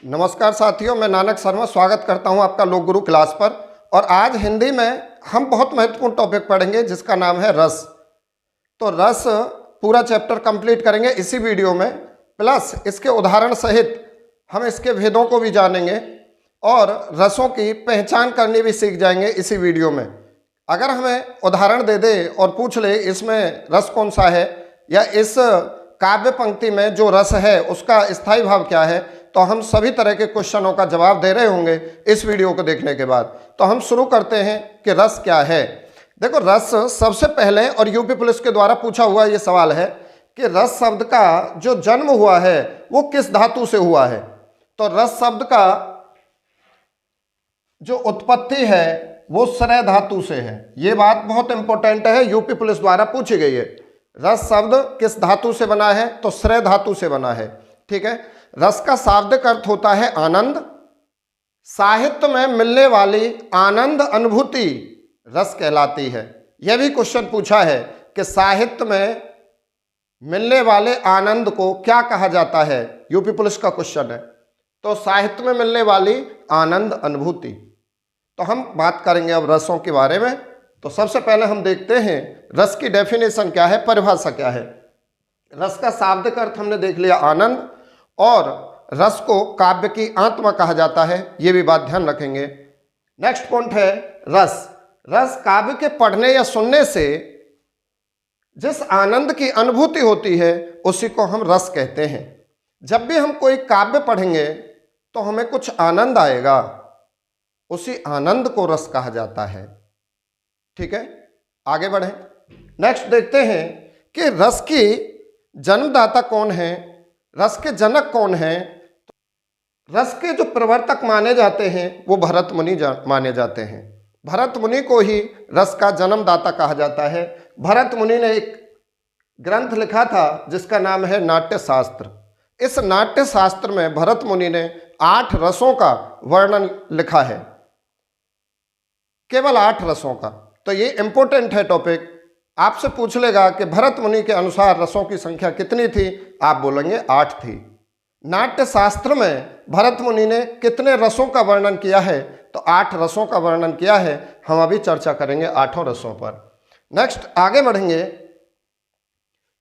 नमस्कार साथियों, मैं नानक शर्मा स्वागत करता हूं आपका लोक गुरु क्लास पर। और आज हिंदी में हम बहुत महत्वपूर्ण टॉपिक पढ़ेंगे जिसका नाम है रस। तो रस पूरा चैप्टर कंप्लीट करेंगे इसी वीडियो में, प्लस इसके उदाहरण सहित हम इसके भेदों को भी जानेंगे और रसों की पहचान करनी भी सीख जाएंगे इसी वीडियो में। अगर हमें उदाहरण दे दे और पूछ ले इसमें रस कौन सा है या इस काव्य पंक्ति में जो रस है उसका स्थायी भाव क्या है, तो हम सभी तरह के क्वेश्चनों का जवाब दे रहे होंगे इस वीडियो को देखने के बाद। तो हम शुरू करते हैं कि रस क्या है। देखो, रस सबसे पहले और यूपी पुलिस के द्वारा पूछा हुआ ये सवाल है कि रस शब्द का जो जन्म हुआ है वो किस धातु से हुआ है। तो रस शब्द का जो उत्पत्ति है वो श्रेय धातु से है। ये बात बहुत इंपॉर्टेंट है, यूपी पुलिस द्वारा पूछी गई है। रस शब्द किस धातु से बना है, तो श्रेय धातु से बना है। ठीक है। रस का शाब्दिक अर्थ होता है आनंद। साहित्य में मिलने वाली आनंद अनुभूति रस कहलाती है। यह भी क्वेश्चन पूछा है कि साहित्य में मिलने वाले आनंद को क्या कहा जाता है, यूपी पुलिस का क्वेश्चन है। तो साहित्य में मिलने वाली आनंद अनुभूति। तो हम बात करेंगे अब रसों के बारे में। तो सबसे पहले हम देखते हैं रस की डेफिनेशन क्या है, परिभाषा क्या है। रस का शाब्दिक अर्थ हमने देख लिया आनंद, और रस को काव्य की आत्मा कहा जाता है, ये भी बात ध्यान रखेंगे। नेक्स्ट पॉइंट है रस। रस काव्य के पढ़ने या सुनने से जिस आनंद की अनुभूति होती है उसी को हम रस कहते हैं। जब भी हम कोई काव्य पढ़ेंगे तो हमें कुछ आनंद आएगा, उसी आनंद को रस कहा जाता है। ठीक है, आगे बढ़ें। नेक्स्ट देखते हैं कि रस की जन्मदाता कौन है, रस के जनक कौन हैं। रस के जो प्रवर्तक माने जाते हैं वो भरत मुनि माने जाते हैं। भरत मुनि को ही रस का जन्मदाता कहा जाता है। भरत मुनि ने एक ग्रंथ लिखा था जिसका नाम है नाट्य शास्त्र। इस नाट्य शास्त्र में भरत मुनि ने 8 रसों का वर्णन लिखा है, केवल 8 रसों का। तो ये इंपॉर्टेंट है टॉपिक। आपसे पूछ लेगा कि भरत मुनि के अनुसार रसों की संख्या कितनी थी, आप बोलेंगे 8 थी। नाट्य शास्त्र में भरत मुनि ने कितने रसों का वर्णन किया है, तो 8 रसों का वर्णन किया है। हम अभी चर्चा करेंगे 8 रसों पर। नेक्स्ट आगे बढ़ेंगे।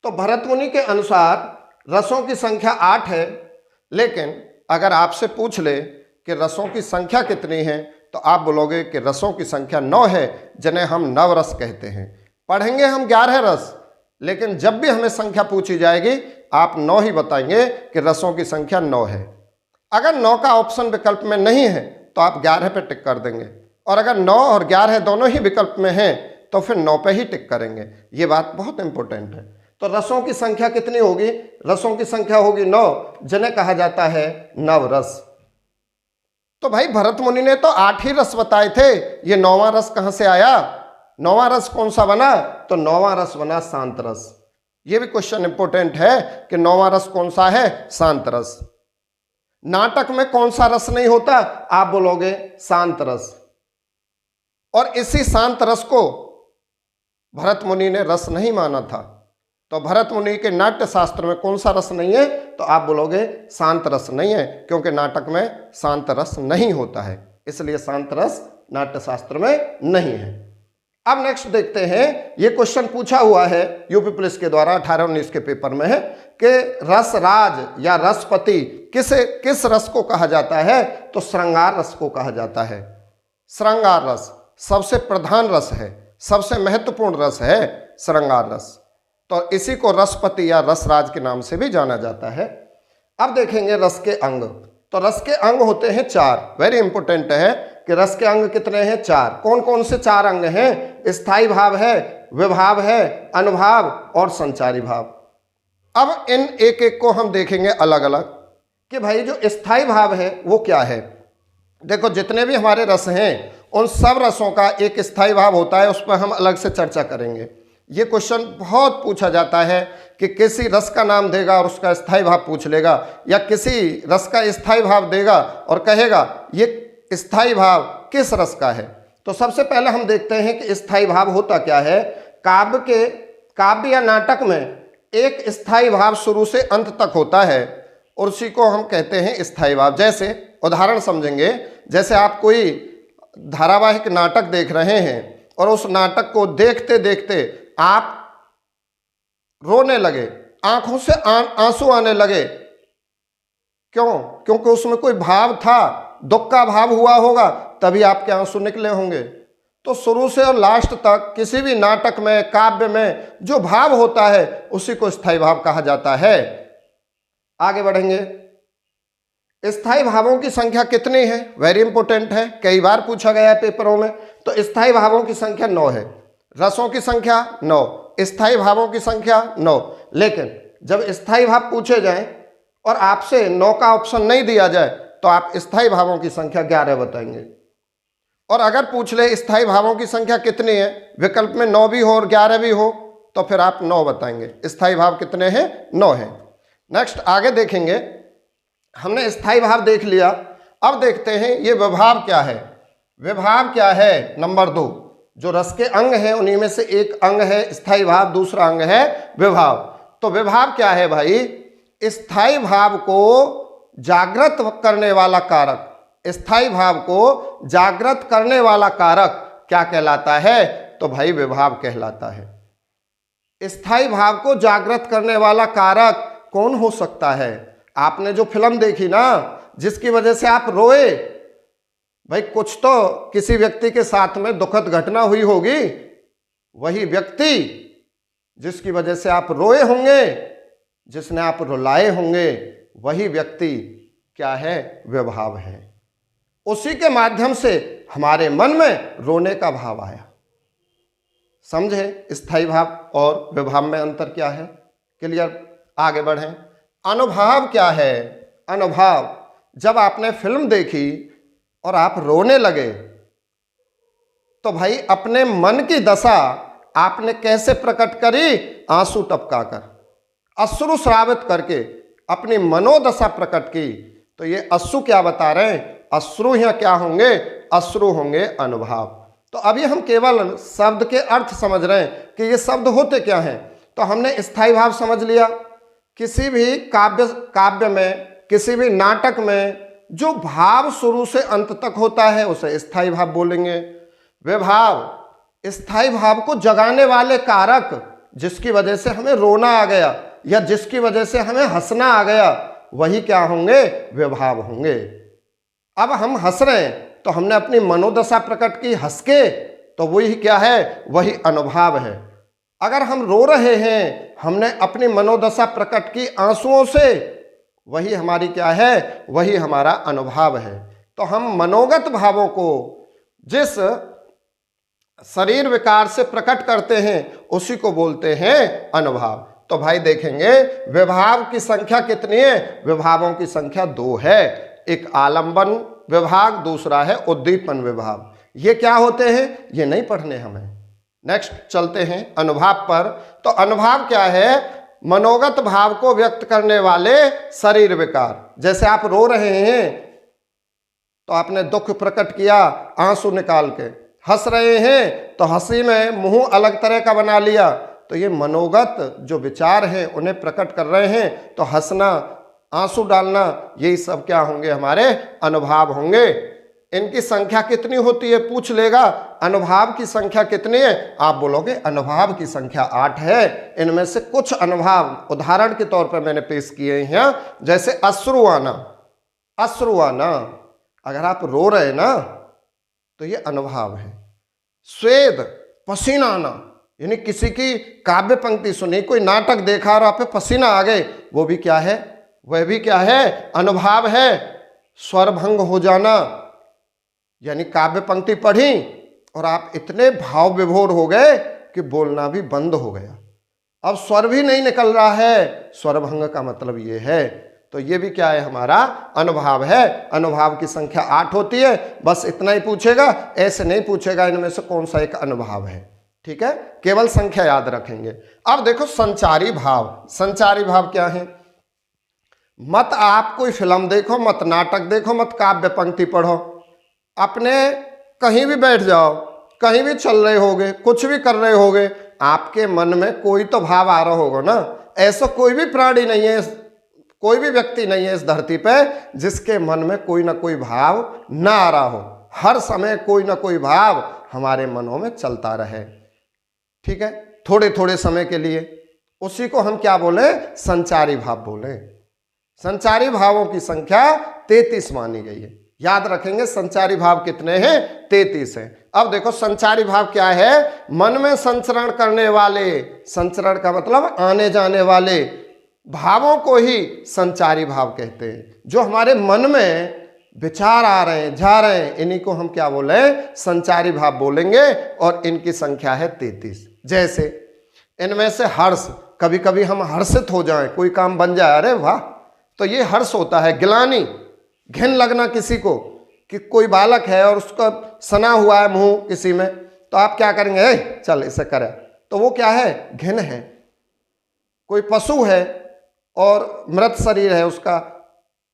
तो भरत मुनि के अनुसार रसों की संख्या 8 है, लेकिन अगर आपसे पूछ ले कि रसों की संख्या कितनी है, तो आप बोलोगे कि रसों की संख्या 9 है, जिन्हें हम नवरस कहते हैं। पढ़ेंगे हम 11 रस, लेकिन जब भी हमें संख्या पूछी जाएगी आप 9 ही बताएंगे कि रसों की संख्या 9 है। अगर 9 का ऑप्शन विकल्प में नहीं है तो आप 11 पे टिक कर देंगे, और अगर 9 और 11 दोनों ही विकल्प में हैं तो फिर 9 पे ही टिक करेंगे। ये बात बहुत इंपॉर्टेंट है। तो रसों की संख्या कितनी होगी, रसों की संख्या होगी 9, जिन्हें कहा जाता है नवरस। तो भाई भरत मुनि ने तो 8 ही रस बताए थे, ये 9वां रस कहां से आया, 9वां रस कौन सा बना, तो 9वां रस बना शांत रस। ये भी क्वेश्चन इंपॉर्टेंट है कि 9वां रस कौन सा है, शांत रस। नाटक में कौन सा रस नहीं होता, आप बोलोगे शांत रस। और इसी शांत रस को भरत मुनि ने रस नहीं माना था। तो भरत मुनि के नाट्य शास्त्र में कौन सा रस नहीं है, तो आप बोलोगे शांत रस नहीं है, क्योंकि नाटक में शांत रस नहीं होता है, इसलिए शांत रस नाट्य शास्त्र में नहीं है। अब नेक्स्ट देखते हैं, ये क्वेश्चन पूछा हुआ है यूपी पुलिस के द्वारा 18-19 के पेपर में है कि रसराज या रसपति किस रस को कहा जाता है, तो श्रृंगार रस को कहा जाता है। श्रृंगार रस सबसे प्रधान रस है, सबसे महत्वपूर्ण रस है श्रृंगार रस। तो इसी को रसपति या रसराज के नाम से भी जाना जाता है। अब देखेंगे रस के अंग। तो रस के अंग होते हैं 4। वेरी इंपॉर्टेंट है कि रस के अंग कितने हैं, 4। कौन कौन से 4 अंग हैं, स्थायी भाव है, विभाव है, अनुभाव और संचारी भाव। अब इन एक एक को हम देखेंगे अलग अलग कि भाई जो स्थायी भाव है वो क्या है। देखो, जितने भी हमारे रस हैं उन सब रसों का एक स्थायी भाव होता है, उस पर हम अलग से चर्चा करेंगे। ये क्वेश्चन बहुत पूछा जाता है कि किसी रस का नाम देगा और उसका स्थायी भाव पूछ लेगा, या किसी रस का स्थायी भाव देगा और कहेगा ये स्थायी भाव किस रस का है। तो सबसे पहले हम देखते हैं कि स्थायी भाव होता क्या है। काव्य या नाटक में एक स्थायी भाव शुरू से अंत तक होता है, और उसी को हम कहते हैं स्थायी भाव। जैसे उदाहरण समझेंगे, जैसे आप कोई धारावाहिक नाटक देख रहे हैं और उस नाटक को देखते देखते आप रोने लगे, आंखों से आंसू आने लगे। क्यों? क्योंकि उसमें कोई भाव था, दुख का भाव हुआ होगा, तभी आपके आंसू निकले होंगे। तो शुरू से और लास्ट तक किसी भी नाटक में, काव्य में जो भाव होता है उसी को स्थायी भाव कहा जाता है। आगे बढ़ेंगे। स्थायी भावों की संख्या कितनी है? वेरी इंपॉर्टेंट है, कई बार पूछा गया है पेपरों में। तो स्थायी भावों की संख्या 9 है। रसों की संख्या 9, स्थायी भावों की संख्या 9। लेकिन जब स्थायी भाव पूछे जाएं और आपसे 9 का ऑप्शन नहीं दिया जाए तो आप स्थायी भावों की संख्या 11 बताएंगे। और अगर पूछ ले स्थायी भावों की संख्या कितनी है, विकल्प में 9 भी हो और 11 भी हो, तो फिर आप 9 बताएंगे। स्थायी भाव कितने हैं? 9 हैं। नेक्स्ट आगे देखेंगे। हमने स्थायी भाव देख लिया, अब देखते हैं ये विभाव क्या है। विभाव क्या है? नंबर 2, जो रस के अंग हैं उन्हीं में से एक अंग है स्थायी भाव, दूसरा अंग है विभाव। तो विभाव क्या है भाई? स्थायी भाव को जागृत करने वाला कारक, स्थायी भाव को जागृत करने वाला कारक क्या कहलाता है? तो भाई विभाव कहलाता है। स्थायी भाव को जागृत करने वाला कारक कौन हो सकता है? आपने जो फिल्म देखी ना, जिसकी वजह से आप रोए, भाई कुछ तो किसी व्यक्ति के साथ में दुखद घटना हुई होगी, वही व्यक्ति जिसकी वजह से आप रोए होंगे, जिसने आप रुलाए होंगे, वही व्यक्ति क्या है? विभाव है। उसी के माध्यम से हमारे मन में रोने का भाव आया। समझे स्थायी भाव और विभाव में अंतर क्या है? क्लियर? आगे बढ़ें। अनुभव क्या है? अनुभव, जब आपने फिल्म देखी और आप रोने लगे तो भाई अपने मन की दशा आपने कैसे प्रकट करी? आंसू टपकाकर, अश्रु श्रावित करके अपनी मनोदशा प्रकट की। तो ये अश्रु क्या बता रहे हैं? अश्रु यहाँ क्या होंगे? अश्रु होंगे अनुभव। तो अभी हम केवल शब्द के अर्थ समझ रहे हैं कि ये शब्द होते क्या हैं। तो हमने स्थायी भाव समझ लिया। किसी भी काव्य में, किसी भी नाटक में जो भाव शुरू से अंत तक होता है उसे स्थायी भाव बोलेंगे। विभाव, स्थायी भाव को जगाने वाले कारक, जिसकी वजह से हमें रोना आ गया या जिसकी वजह से हमें हंसना आ गया, वही क्या होंगे? विभाव होंगे। अब हम हंस रहे हैं तो हमने अपनी मनोदशा प्रकट की हंस के, तो वही क्या है? वही अनुभव है। अगर हम रो रहे हैं, हमने अपनी मनोदशा प्रकट की आंसुओं से, वही हमारी क्या है? वही हमारा अनुभव है। तो हम मनोगत भावों को जिस शरीर विकार से प्रकट करते हैं उसी को बोलते हैं अनुभव। तो भाई देखेंगे विभाव की संख्या कितनी है? विभावों की संख्या 2 है। एक आलंबन विभाग, दूसरा है उद्दीपन विभाग। ये क्या होते हैं? ये नहीं पढ़ने हमें। नेक्स्ट चलते हैं अनुभव पर। तो अनुभव क्या है? मनोगत भाव को व्यक्त करने वाले शरीर विकार। जैसे आप रो रहे हैं तो आपने दुख प्रकट किया आंसू निकाल के, हंस रहे हैं तो हंसी में मुंह अलग तरह का बना लिया, तो ये मनोगत जो विचार हैं उन्हें प्रकट कर रहे हैं। तो हंसना, आंसू डालना, यही सब क्या होंगे? हमारे अनुभव होंगे। इनकी संख्या कितनी होती है पूछ लेगा। अनुभव की संख्या कितनी है? आप बोलोगे अनुभव की संख्या 8 है। इनमें से कुछ अनुभव उदाहरण के तौर पर मैंने पेश किए हैं, जैसे अश्रु आना। अश्रु आना, अगर आप रो रहे ना तो ये अनुभव है। स्वेद, पसीना आना, यानी किसी की काव्य पंक्ति सुनी, कोई नाटक देखा और आप पे पसीना आ गए, वो भी क्या है? वह भी क्या है? अनुभव है। स्वरभंग हो जाना, यानी काव्य पंक्ति पढ़ी और आप इतने भाव विभोर हो गए कि बोलना भी बंद हो गया, अब स्वर भी नहीं निकल रहा है। स्वरभंग का मतलब ये है। तो ये भी क्या है? हमारा अनुभव है। अनुभव की संख्या 8 होती है। बस इतना ही पूछेगा, ऐसे नहीं पूछेगा इनमें से कौन सा एक अनुभव है। ठीक है, केवल संख्या याद रखेंगे। अब देखो संचारी भाव। संचारी भाव क्या है? मत आप कोई फिल्म देखो, मत नाटक देखो, मत काव्य पंक्ति पढ़ो, अपने कहीं भी बैठ जाओ, कहीं भी चल रहे होगे, कुछ भी कर रहे होगे, आपके मन में कोई तो भाव आ रहा होगा ना। ऐसा कोई भी प्राणी नहीं है, कोई भी व्यक्ति नहीं है इस धरती पे जिसके मन में कोई ना कोई भाव ना आ रहा हो। हर समय कोई ना कोई भाव हमारे मनों में चलता रहे, ठीक है, थोड़े थोड़े समय के लिए। उसी को हम क्या बोले? संचारी भाव बोले। संचारी भावों की संख्या 33 मानी गई है। याद रखेंगे संचारी भाव कितने हैं? 33 हैं। अब देखो संचारी भाव क्या है? मन में संचरण करने वाले, संचरण का मतलब आने जाने वाले भावों को ही संचारी भाव कहते हैं। जो हमारे मन में विचार आ रहे हैं, जा रहे हैं, इन्हीं को हम क्या बोले? संचारी भाव बोलेंगे। और इनकी संख्या है 33। जैसे इनमें से हर्ष, कभी कभी हम हर्षित हो जाएं, कोई काम बन जाए, अरे वाह, तो ये हर्ष होता है। गिलानी, घिन लगना किसी को, कि कोई बालक है और उसका सना हुआ है मुंह किसी में, तो आप क्या करेंगे? चल इसे करे, तो वो क्या है? घिन है। कोई पशु है और मृत शरीर है उसका,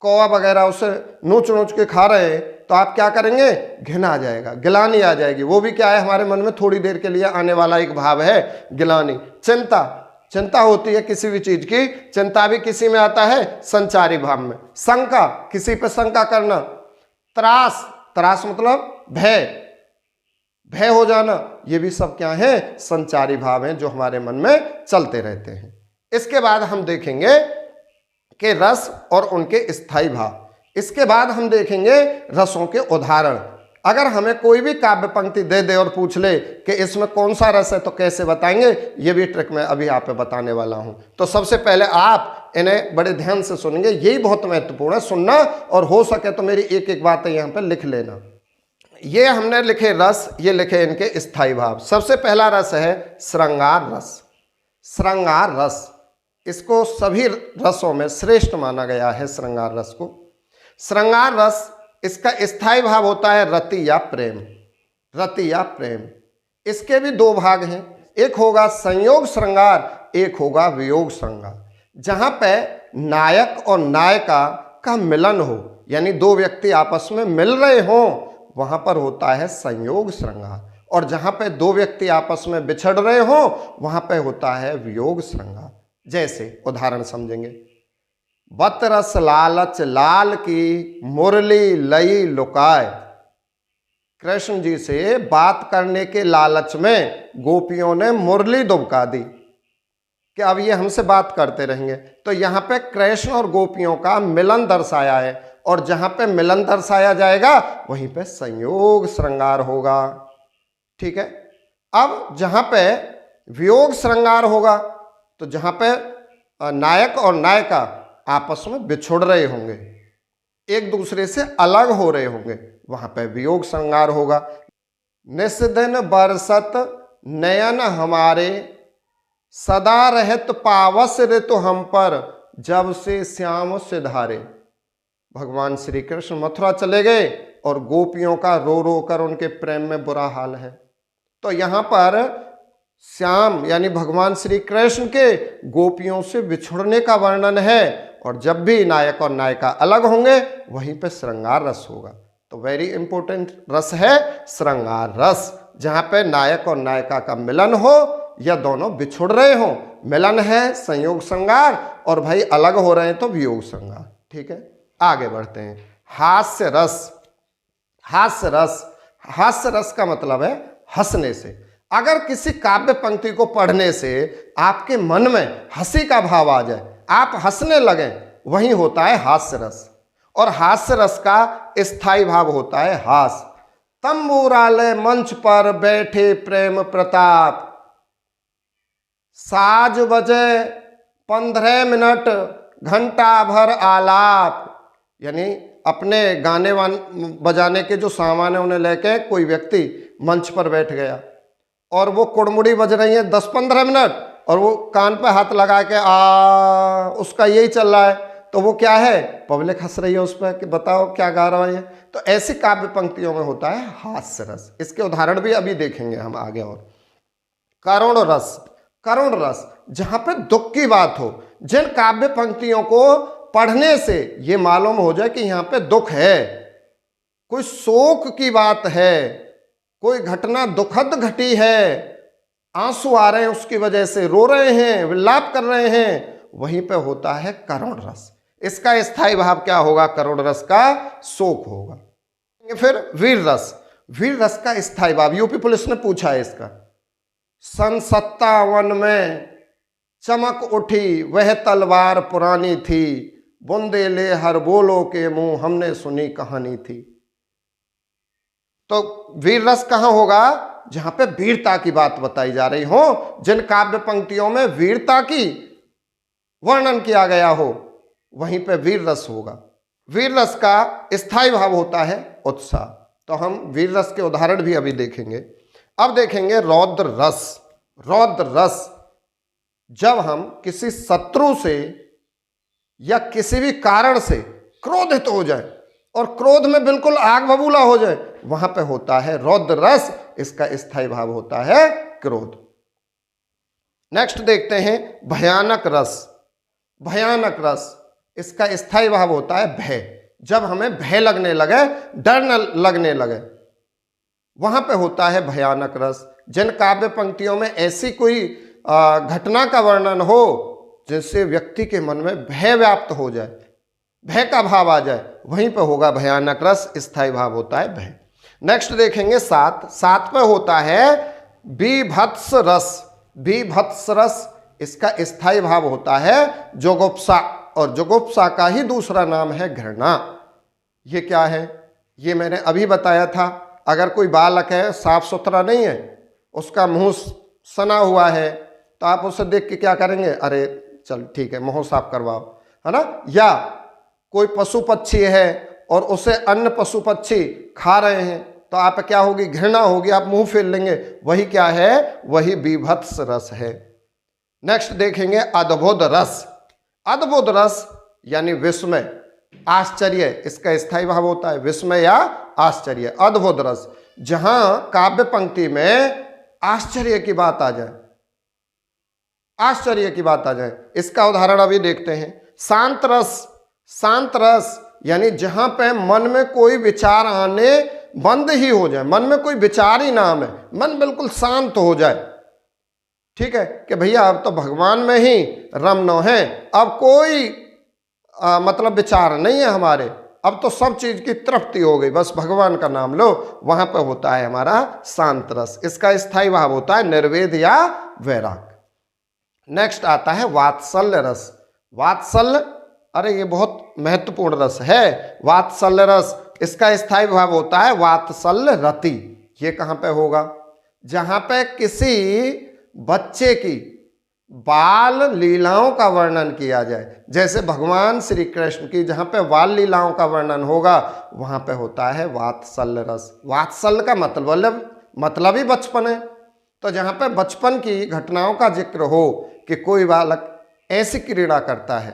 कौवा वगैरह उसे नोच नोच के खा रहे हैं, तो आप क्या करेंगे? घिन आ जाएगा, गिलानी आ जाएगी। वो भी क्या है? हमारे मन में थोड़ी देर के लिए आने वाला एक भाव है, गिलानी। चिंता, चिंता होती है किसी भी चीज की, चिंता भी किसी में आता है? संचारी भाव में। शंका, किसी पे शंका करना। त्रास, त्रास मतलब भय, भय हो जाना, ये भी सब क्या है? संचारी भाव हैं जो हमारे मन में चलते रहते हैं। इसके बाद हम देखेंगे कि रस और उनके स्थायी भाव। इसके बाद हम देखेंगे रसों के उदाहरण। अगर हमें कोई भी काव्य पंक्ति दे दे और पूछ ले कि इसमें कौन सा रस है, तो कैसे बताएंगे? ये भी ट्रिक मैं अभी आप पे बताने वाला हूं। तो सबसे पहले आप इन्हें बड़े ध्यान से सुनेंगे, यही बहुत महत्वपूर्ण है, सुनना, और हो सके तो मेरी एक एक बातें यहाँ पे लिख लेना। ये हमने लिखे रस, ये लिखे इनके स्थायी भाव। सबसे पहला रस है श्रृंगार रस। श्रृंगार रस, इसको सभी रसों में श्रेष्ठ माना गया है, श्रृंगार रस को। श्रृंगार रस, इसका स्थायी भाव होता है रति या प्रेम। रति या प्रेम, इसके भी दो भाग हैं, एक होगा संयोग श्रृंगार, एक होगा वियोग श्रृंगार। जहां पे नायक और नायिका का मिलन हो, यानी दो व्यक्ति आपस में मिल रहे हों, वहां पर होता है संयोग श्रृंगार। और जहां पे दो व्यक्ति आपस में बिछड़ रहे हों, वहां पे होता है वियोग श्रृंगार। जैसे उदाहरण समझेंगे। बत रस लालच लाल की मुरली लई लुकाए। कृष्ण जी से बात करने के लालच में गोपियों ने मुरली दुबका दी कि अब ये हमसे बात करते रहेंगे। तो यहाँ पे कृष्ण और गोपियों का मिलन दर्शाया है, और जहां पे मिलन दर्शाया जाएगा वहीं पे संयोग श्रृंगार होगा, ठीक है। अब जहां पे वियोग श्रृंगार होगा, तो जहां पे नायक और नायिका आपस में बिछुड़ रहे होंगे, एक दूसरे से अलग हो रहे होंगे, वहां पे वियोग श्रृंगार होगा। निस्दिन बरसत नयन हमारे, सदा रहत पावस ऋतु हम पर, जब से श्याम सिधारे। भगवान श्री कृष्ण मथुरा चले गए और गोपियों का रो रो कर उनके प्रेम में बुरा हाल है। तो यहाँ पर श्याम यानी भगवान श्री कृष्ण के गोपियों से बिछुड़ने का वर्णन है, और जब भी नायक और नायिका अलग होंगे वहीं पे श्रृंगार रस होगा। तो वेरी इंपॉर्टेंट रस है श्रृंगार रस, जहाँ पे नायक और नायिका का मिलन हो या दोनों बिछुड़ रहे हो। मिलन है संयोग श्रृंगार, और भाई अलग हो रहे हैं तो वियोग श्रृंगार, ठीक है। आगे बढ़ते हैं। हास्य रस। हास्य रस, हास्य रस का मतलब है हंसने से। अगर किसी काव्य पंक्ति को पढ़ने से आपके मन में हंसी का भाव आ जाए, आप हंसने लगें, वही होता है हास्य रस। और हास्य रस का स्थायी भाव होता है हास। तंबूरालय मंच पर बैठे प्रेम प्रताप, साज बजे 15 मिनट घंटा भर आलाप। यानी अपने गाने बजाने के जो सामान है उन्हें लेके कोई व्यक्ति मंच पर बैठ गया और वो कुड़मुड़ी बज रही है 10-15 मिनट, और वो कान पे हाथ लगा के उसका यही चल रहा है, तो वो क्या है? पब्लिक हंस रही है उस पर कि बताओ क्या गा रहा है। तो ऐसी काव्य पंक्तियों में होता है हास्य रस। इसके उदाहरण भी अभी देखेंगे हम आगे। और करुण रस। करुण रस, जहां पे दुख की बात हो, जिन काव्य पंक्तियों को पढ़ने से ये मालूम हो जाए कि यहाँ पे दुख है, कोई शोक की बात है, कोई घटना दुखद घटी है, आंसू आ रहे हैं उसकी वजह से, रो रहे हैं, विलाप कर रहे हैं, वहीं पे होता है करुण रस। इसका स्थायी भाव क्या होगा? करुण रस का शोक होगा। फिर वीर रस, वीर रस का स्थायी भाव यूपी पुलिस ने पूछा है इसका। सन 57 में चमक उठी वह तलवार पुरानी थी, बुंदेले हर बोलो के मुंह हमने सुनी कहानी थी। तो वीर रस कहां होगा? जहां पे वीरता की बात बताई जा रही हो, जिन काव्य पंक्तियों में वीरता की वर्णन किया गया हो, वहीं पे वीर रस होगा। वीर रस का स्थायी भाव होता है उत्साह। तो हम वीर रस के उदाहरण भी अभी देखेंगे। अब देखेंगे रौद्र रस। रौद्र रस, जब हम किसी शत्रु से या किसी भी कारण से क्रोधित हो जाए और क्रोध में बिल्कुल आग बबूला हो जाए, वहां पे होता है रौद्र रस। इसका स्थायी भाव होता है क्रोध। नेक्स्ट देखते हैं भयानक रस। भयानक रस, इसका स्थायी भाव होता है भय। जब हमें भय लगने लगे, डर न लगने लगे, वहां पे होता है भयानक रस। जिन काव्य पंक्तियों में ऐसी कोई घटना का वर्णन हो जिससे व्यक्ति के मन में भय व्याप्त हो जाए, भय का भाव आ जाए, वहीं पे होगा भयानक रस। स्थायी भाव होता है भय। नेक्स्ट देखेंगे सात पे होता है बीभत्स रस। बीभत्स रस, इसका स्थायी भाव होता है जुगुप्सा, और जुगुप्सा का ही दूसरा नाम है घृणा। ये क्या है? ये मैंने अभी बताया था। अगर कोई बालक है, साफ सुथरा नहीं है, उसका मुंह सना हुआ है, तो आप उसे देख के क्या करेंगे? अरे चल ठीक है, मुंह साफ करवाओ, है ना। या कोई पशु पक्षी है और उसे अन्य पशु पक्षी खा रहे हैं, तो आप क्या होगी? घृणा होगी, आप मुंह फेर लेंगे। वही क्या है? वही बीभत्स रस है। नेक्स्ट देखेंगे अद्भुत रस। अद्भुत रस यानी विस्मय, आश्चर्य, इसका स्थायी भाव होता है विस्मय या आश्चर्य। अद्भुत रस, जहां काव्य पंक्ति में आश्चर्य की बात आ जाए, आश्चर्य की बात आ जाए। इसका उदाहरण अभी देखते हैं। शांत रस। शांत रस यानी जहां पे मन में कोई विचार आने बंद ही हो जाए, मन में कोई विचार ही ना आए, मन बिल्कुल शांत हो जाए। ठीक है कि भैया अब तो भगवान में ही रमनो है, अब कोई मतलब विचार नहीं है हमारे, अब तो सब चीज की तृप्ति हो गई, बस भगवान का नाम लो। वहां पे होता है हमारा शांत रस। इसका स्थायी भाव होता है निर्वेद या वैराग। नेक्स्ट आता है वात्सल्य रस। वात्सल्य, अरे ये बहुत महत्वपूर्ण रस है वात्सल्य रस। इसका स्थायी भाव होता है वात्सल्य रति। ये कहां पे होगा? जहां पे किसी बच्चे की बाल लीलाओं का वर्णन किया जाए, जैसे भगवान श्री कृष्ण की जहां पे बाल लीलाओं का वर्णन होगा, वहां पे होता है वात्सल्य रस। वात्सल्य का मतलब ही बचपन है। तो जहां पे बचपन की घटनाओं का जिक्र हो कि कोई बालक ऐसी क्रीड़ा करता है,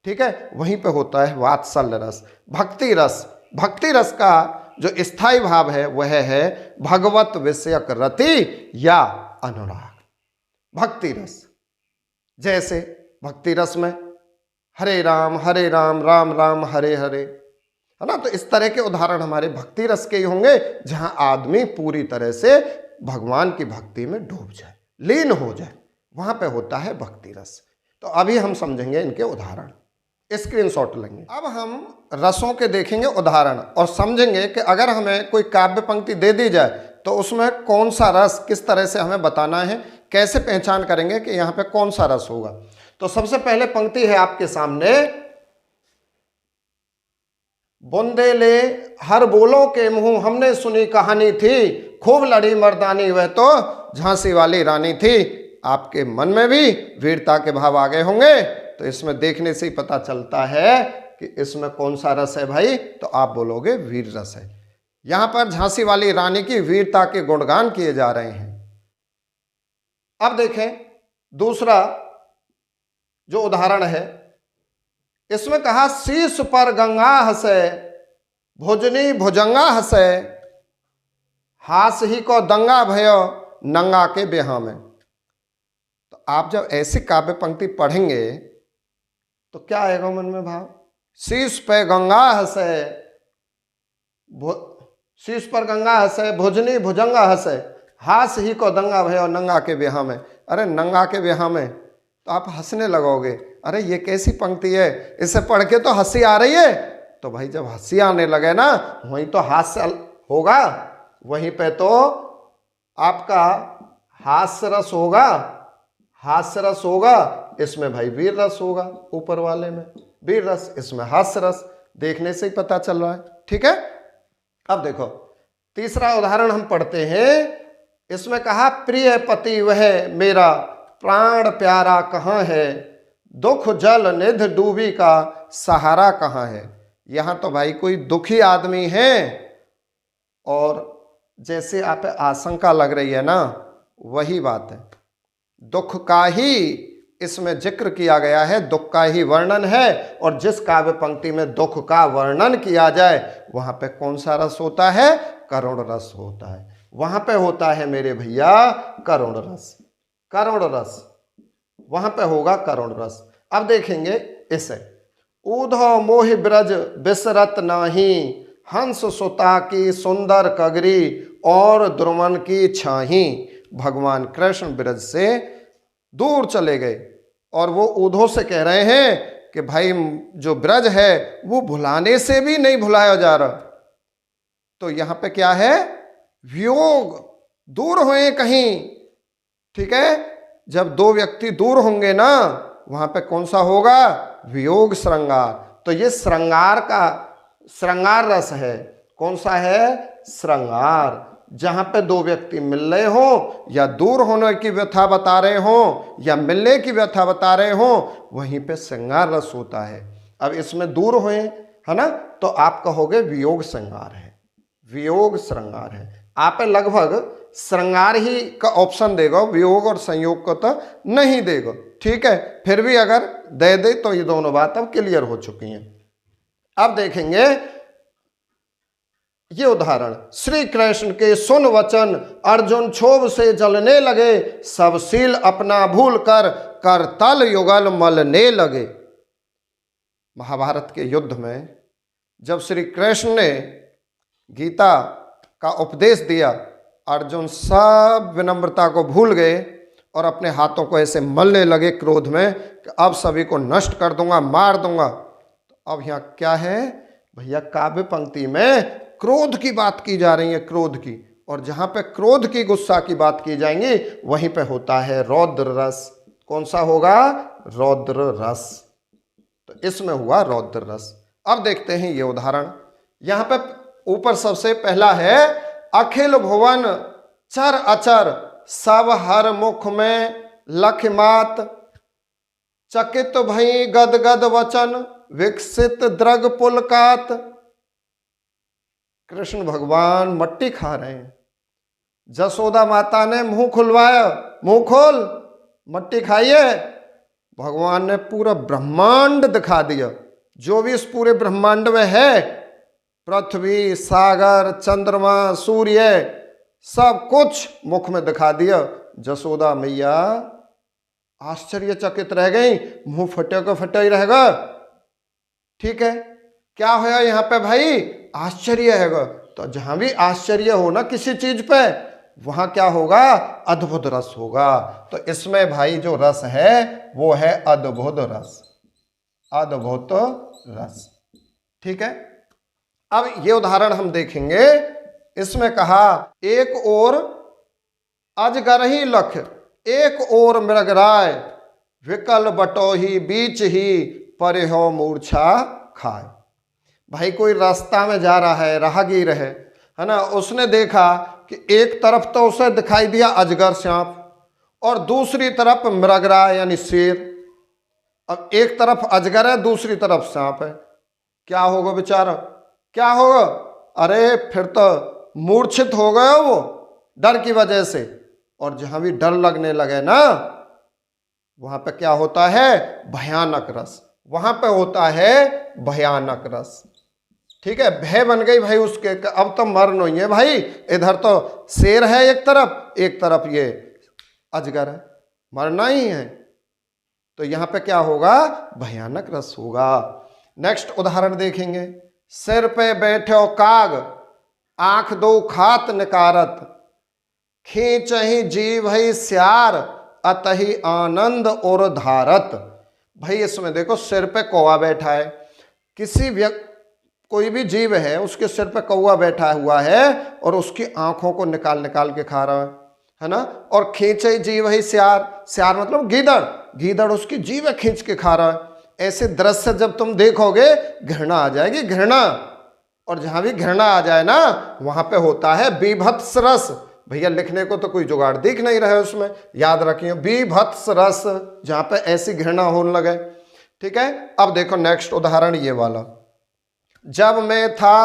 ठीक है, वहीं पे होता है वात्सल्य रस। भक्ति रस। भक्ति रस का जो स्थायी भाव है वह है भगवत विषयक रति या अनुराग। भक्ति रस, जैसे भक्ति रस में हरे राम राम राम हरे हरे, है ना। तो इस तरह के उदाहरण हमारे भक्ति रस के ही होंगे, जहां आदमी पूरी तरह से भगवान की भक्ति में डूब जाए, लीन हो जाए, वहां पे होता है भक्ति रस। तो अभी हम समझेंगे इनके उदाहरण, स्क्रीनशॉट लेंगे। अब हम रसों के देखेंगे उदाहरण और समझेंगे कि अगर हमें कोई काव्य पंक्ति दे दी जाए तो उसमें कौन सा रस किस तरह से हमें बताना है, कैसे पहचान करेंगे कि यहाँ पे कौन सा रस होगा। तो सबसे पहले पंक्ति है आपके सामने, बुंदेले हर बोलों के मुंह हमने सुनी कहानी थी, खूब लड़ी मर्दानी वह तो झांसी वाली रानी थी। आपके मन में भी वीरता के भाव आ गए होंगे, तो इसमें देखने से ही पता चलता है कि इसमें कौन सा रस है भाई, तो आप बोलोगे वीर रस है। यहां पर झांसी वाली रानी की वीरता के गुणगान किए जा रहे हैं। अब देखें दूसरा जो उदाहरण है, इसमें कहा शीश पर गंगा हंसे, भुजनी भुजंगा हंसे, हास ही को दंगा भयो नंगा के बेहा में। तो आप जब ऐसी काव्य पंक्ति पढ़ेंगे तो क्या आएगा मन में भाव? शीश पे गंगा हंसे, शीश पर गंगा हंसे, भुजनी भुजंगा हंसे, हास ही को दंगा भयो नंगा के बेहा में। अरे नंगा के बेहा में तो आप हंसने लगोगे, अरे ये कैसी पंक्ति है, इसे पढ़ के तो हंसी आ रही है। तो भाई जब हंसी आने लगे ना, वहीं तो हास्य होगा, वहीं पे तो आपका हास्य रस होगा, हास्य रस होगा, इसमें भाई वीर रस होगा, ऊपर वाले में वीर रस, इसमें हास्य रस, देखने से ही पता चल रहा है। ठीक है, अब देखो तीसरा उदाहरण हम पढ़ते हैं। इसमें कहा, प्रिय पति वह मेरा प्राण प्यारा कहाँ है, दुख जल निध डूबी का सहारा कहाँ है। यहां तो भाई कोई दुखी आदमी है और जैसे आप आशंका लग रही है ना, वही बात है, दुख का ही इसमें जिक्र किया गया है, दुख का ही वर्णन है। और जिस काव्य पंक्ति में दुख का वर्णन किया जाए वहां पे कौन सा रस होता है, करुण रस होता है, वहां पे होता है मेरे भैया करुण रस, करुण रस, वहां पे होगा करुण रस। अब देखेंगे इसे, ऊधो मोहि ब्रज बिसरत नाही, हंस सुता की सुंदर कगरी और द्रुमन की छाही। भगवान कृष्ण ब्रज से दूर चले गए और वो ऊधो से कह रहे हैं कि भाई जो ब्रज है वो भुलाने से भी नहीं भुलाया जा रहा। तो यहां पे क्या है, वियोग, दूर हुए कहीं। ठीक है, जब दो व्यक्ति दूर होंगे ना, वहां पे कौन सा होगा, वियोग श्रृंगार। तो ये श्रृंगार का, श्रृंगार रस है, कौन सा है, श्रृंगार। जहां पे दो व्यक्ति मिल रहे हो या दूर होने की व्यथा बता रहे हो या मिलने की व्यथा बता रहे हो, वहीं पे श्रृंगार रस होता है। अब इसमें दूर हुए है ना, तो आप कहोगे वियोग श्रृंगार है, वियोग श्रृंगार है। आप लगभग श्रृंगार ही का ऑप्शन देगा, वियोग और संयोग को तो नहीं देगा। ठीक है, फिर भी अगर दे दे तो ये दोनों बात अब क्लियर हो चुकी हैं। अब देखेंगे ये उदाहरण, श्री कृष्ण के सुन वचन अर्जुन क्षोभ से जलने लगे, सब शील अपना भूल कर करतल युगल मलने लगे। महाभारत के युद्ध में जब श्री कृष्ण ने गीता का उपदेश दिया, अर्जुन सब विनम्रता को भूल गए और अपने हाथों को ऐसे मलने लगे क्रोध में कि अब सभी को नष्ट कर दूंगा, मार दूंगा। तो अब यहाँ क्या है भैया, काव्य पंक्ति में क्रोध की बात की जा रही है, क्रोध की, और जहां पे क्रोध की, गुस्सा की बात की जाएंगी वहीं पे होता है रौद्र रस। कौन सा होगा, रौद्र रस। तो इसमें हुआ रौद्र रस। अब देखते हैं ये उदाहरण। यहां पे ऊपर सबसे पहला है, अखिल भुवन चर अचर सब हर मुख में लख मात, चकित भई गद गद वचन विकसित द्रग पुलकात। कृष्ण भगवान मट्टी खा रहे हैं, जसोदा माता ने मुंह खुलवाया, मुंह खोल, मट्टी खाइए। भगवान ने पूरा ब्रह्मांड दिखा दिया, जो भी इस पूरे ब्रह्मांड में है, पृथ्वी, सागर, चंद्रमा, सूर्य, सब कुछ मुख में दिखा दिया। जसोदा मैया आश्चर्यचकित रह गई, मुंह फटे को फटे ही रहेगा। ठीक है, क्या होया यहाँ पे भाई, आश्चर्य है। तो जहां भी आश्चर्य हो ना किसी चीज पे, वहां क्या होगा, अद्भुत रस होगा। तो इसमें भाई जो रस है वो है अद्भुत रस, अद्भुत रस। ठीक है, अब ये उदाहरण हम देखेंगे। इसमें कहा, एक ओर अजगर ही लख, एक ओर मृगराय, विकल बटोही बीच ही परे हो मूर्छा खाए। भाई कोई रास्ता में जा रहा है, राहगीर है ना, उसने देखा कि एक तरफ तो उसे दिखाई दिया अजगर सांप और दूसरी तरफ मृगराय यानी शेर। अब एक तरफ अजगर है, दूसरी तरफ सांप है, क्या होगा बेचारा, क्या होगा, अरे फिर तो मूर्छित हो गया वो डर की वजह से। और जहां भी डर लगने लगे ना, वहां पे क्या होता है, भयानक रस, वहां पे होता है भयानक रस। ठीक है, भय बन गई भाई उसके, अब तो मर नहीं है भाई, इधर तो शेर है एक तरफ ये अजगर है, मरना ही है। तो यहां पे क्या होगा, भयानक रस होगा। नेक्स्ट उदाहरण देखेंगे, सिर पे बैठो काग, आंख दो खात निकारत, खींच ही जीव ही स्यार, अतहि आनंद और धारत। भाई इसमें देखो सिर पे कौवा बैठा है, कोई भी जीव है उसके सिर पे कौवा बैठा हुआ है और उसकी आंखों को निकाल निकाल के खा रहा है ना। और खींचे जीव है सियार, सियार मतलब गीदड़, गीदड़ उसकी जीव खींच के खा रहा है। ऐसे दृश्य जब तुम देखोगे घृणा आ जाएगी, घृणा। और जहां भी घृणा आ जाए ना वहां पे होता है बीभत्स रस। भैया लिखने को तो कोई जुगाड़ दिख नहीं रहा है उसमें, याद रखिए बीभत्स रस, जहां पे ऐसी घृणा होने लगे। ठीक है, अब देखो नेक्स्ट उदाहरण ये वाला। जब मैं था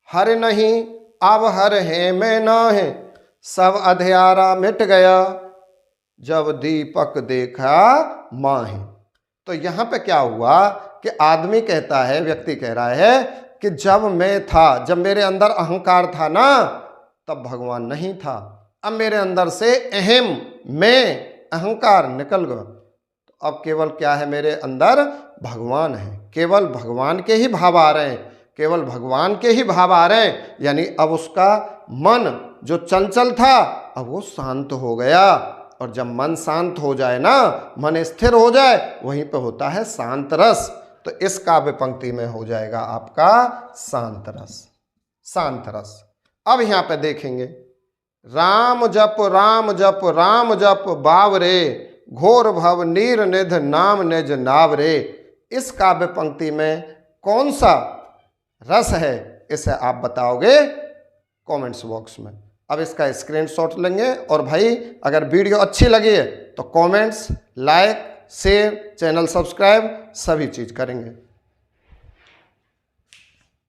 हर नहीं अब हर है मैं ना है, सब अंधियारा मिट गया जब दीपक देखा माहे। तो यहां पे क्या हुआ कि आदमी कहता है, व्यक्ति कह रहा है कि जब मैं था, जब मेरे अंदर अहंकार था ना तब भगवान नहीं था। अब मेरे अंदर से अहम मैं अहंकार निकल गया, तो अब केवल क्या है मेरे अंदर, भगवान है। केवल भगवान के ही भाव आ रहे हैं, केवल भगवान के ही भाव आ रहे हैं। यानी अब उसका मन जो चंचल था अब वो शांत हो गया। और जब मन शांत हो जाए ना, मन स्थिर हो जाए, वहीं पे होता है शांत रस। तो इस काव्य पंक्ति में हो जाएगा आपका शांत रस, शांत रस। अब यहां पे देखेंगे, राम जप राम जप राम जप बावरे, घोर भव नीर निध नाम निज नावरे। इस काव्य पंक्ति में कौन सा रस है, इसे आप बताओगे कमेंट्स बॉक्स में। अब इसका स्क्रीनशॉट लेंगे। और भाई अगर वीडियो अच्छी लगी है तो comments, like, share, channel subscribe सभी चीज़ करेंगे।